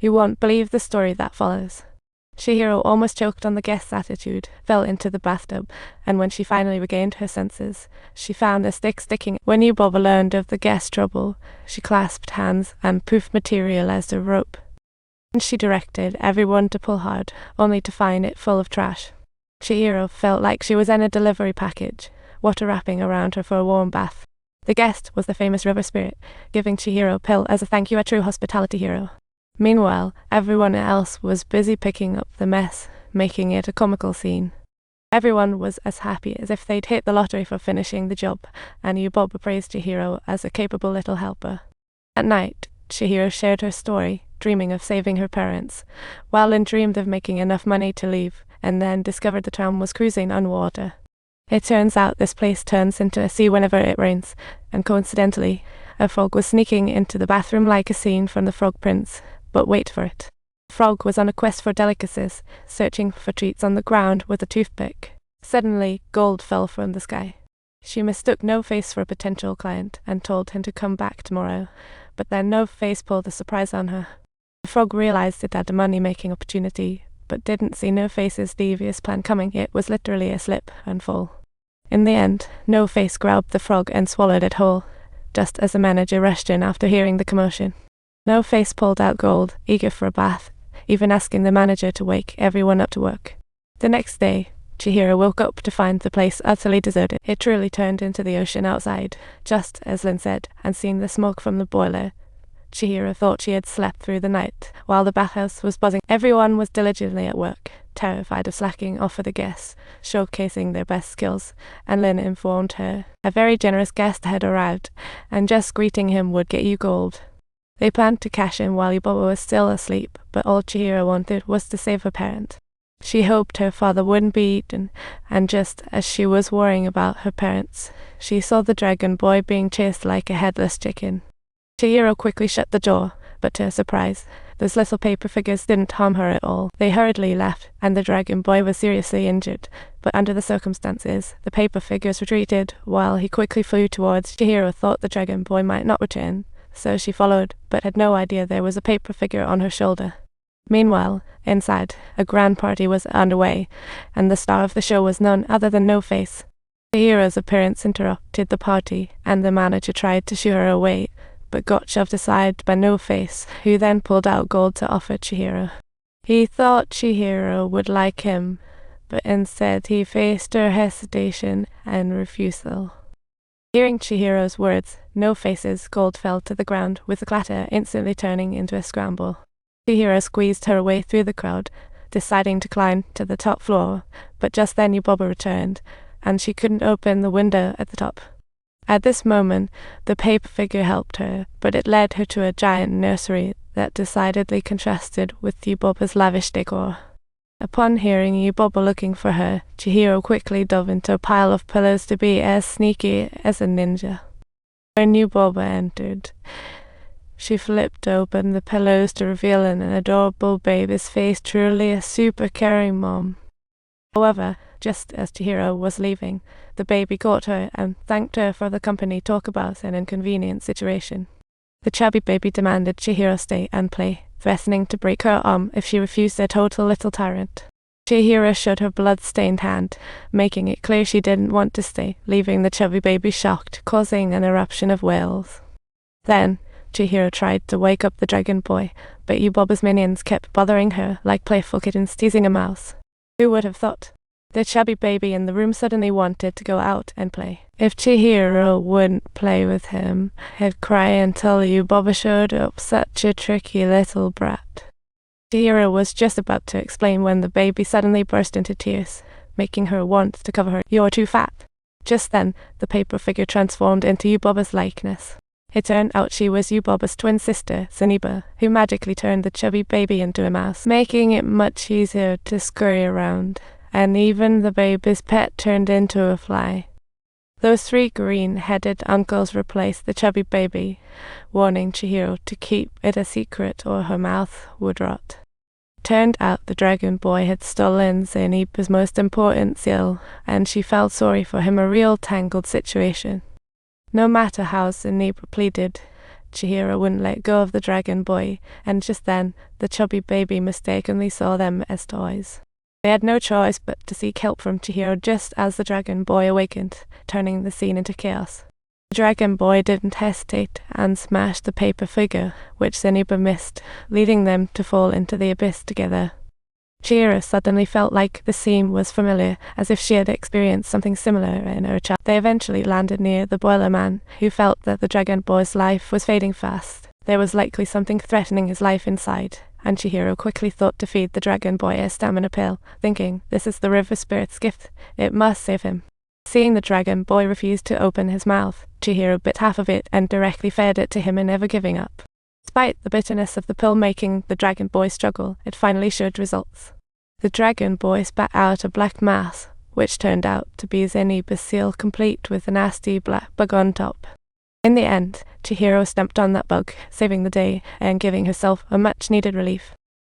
You won't believe the story that follows. Chihiro almost choked on the guest's attitude, fell into the bathtub, and when she finally regained her senses, she found a stick sticking. When Yubaba learned of the guest's trouble, she clasped hands and poof materialized a rope. She directed everyone to pull hard, only to find it full of trash. Chihiro felt like she was in a delivery package, water wrapping around her for a warm bath. The guest was the famous river spirit, giving Chihiro a pill as a thank you, a true hospitality hero. Meanwhile, everyone else was busy picking up the mess, making it a comical scene. Everyone was as happy as if they'd hit the lottery for finishing the job, and Yubaba praised Chihiro as a capable little helper. At night, Chihiro shared her story, dreaming of saving her parents, while Lin dreamed of making enough money to leave, and then discovered the town was cruising on water. It turns out this place turns into a sea whenever it rains, and coincidentally, a frog was sneaking into the bathroom like a scene from The Frog Prince. But wait for it. The frog was on a quest for delicacies, searching for treats on the ground with a toothpick. Suddenly, gold fell from the sky. She mistook No Face for a potential client and told him to come back tomorrow, but then No Face pulled a surprise on her. The frog realized it had a money-making opportunity, but didn't see No Face's devious plan coming. It was literally a slip and fall. In the end, No Face grabbed the frog and swallowed it whole, just as the manager rushed in after hearing the commotion. No Face pulled out gold, eager for a bath, even asking the manager to wake everyone up to work. The next day, Chihiro woke up to find the place utterly deserted. It truly turned into the ocean outside, just as Lin said, and seeing the smoke from the boiler, Chihiro thought she had slept through the night. While the bathhouse was buzzing, everyone was diligently at work, terrified of slacking off for the guests, showcasing their best skills, and Lin informed her a very generous guest had arrived, and just greeting him would get you gold. They planned to cash in while Yubaba was still asleep, but all Chihiro wanted was to save her parent. She hoped her father wouldn't be eaten, and just as she was worrying about her parents, she saw the dragon boy being chased like a headless chicken. Chihiro quickly shut the door, but to her surprise, those little paper figures didn't harm her at all. They hurriedly left, and the dragon boy was seriously injured, but under the circumstances, the paper figures retreated while he quickly flew towards. Chihiro thought the dragon boy might not return, so she followed, but had no idea there was a paper figure on her shoulder. Meanwhile, inside, a grand party was underway, and the star of the show was none other than No Face. Chihiro's appearance interrupted the party, and the manager tried to shoo her away, but got shoved aside by No Face, who then pulled out gold to offer Chihiro. He thought Chihiro would like him, but instead he faced her hesitation and refusal. Hearing Chihiro's words, No Face's gold fell to the ground with a clatter, instantly turning into a scramble. Chihiro squeezed her way through the crowd, deciding to climb to the top floor, but just then Yubaba returned, and she couldn't open the window at the top. At this moment, the paper figure helped her, but it led her to a giant nursery that decidedly contrasted with Yubaba's lavish decor. Upon hearing Yubaba looking for her, Chihiro quickly dove into a pile of pillows to be as sneaky as a ninja. When Yubaba entered, she flipped open the pillows to reveal an adorable baby's face, truly a super caring mom. However, just as Chihiro was leaving, the baby caught her and thanked her for the company. Talk about an inconvenient situation. The chubby baby demanded Chihiro stay and play, threatening to break her arm if she refused, a total little tyrant. Chihiro showed her blood-stained hand, making it clear she didn't want to stay, leaving the chubby baby shocked, causing an eruption of wails. Then, Chihiro tried to wake up the dragon boy, but Yubaba's minions kept bothering her like playful kittens teasing a mouse. Who would have thought? The chubby baby in the room suddenly wanted to go out and play. If Chihiro wouldn't play with him, he'd cry until Yubaba showed up, such a tricky little brat. Chihiro was just about to explain when the baby suddenly burst into tears, making her want to cover her. "You're too fat." Just then, the paper figure transformed into Yubaba's likeness. It turned out she was Yubaba's twin sister, Zeniba, who magically turned the chubby baby into a mouse, making it much easier to scurry around. And even the baby's pet turned into a fly. Those three green-headed uncles replaced the chubby baby, warning Chihiro to keep it a secret or her mouth would rot. Turned out the dragon boy had stolen Zeniba's most important skill, and she felt sorry for him, a real tangled situation. No matter how Zeniba pleaded, Chihiro wouldn't let go of the dragon boy, and just then, the chubby baby mistakenly saw them as toys. They had no choice but to seek help from Chihiro just as the dragon boy awakened, turning the scene into chaos. The dragon boy didn't hesitate and smashed the paper figure, which Zeniba missed, leading them to fall into the abyss together. Chihiro suddenly felt like the scene was familiar, as if she had experienced something similar in her childhood. They eventually landed near the boiler man, who felt that the dragon boy's life was fading fast. There was likely something threatening his life inside, and Chihiro quickly thought to feed the dragon boy a stamina pill, thinking, this is the river spirit's gift, it must save him. Seeing the dragon boy refuse to open his mouth, Chihiro bit half of it and directly fed it to him, and never giving up. Despite the bitterness of the pill making the dragon boy struggle, it finally showed results. The dragon boy spat out a black mass, which turned out to be Zeniba's seal, complete with a nasty black bug on top. In the end, Chihiro stamped on that bug, saving the day and giving herself a much-needed relief.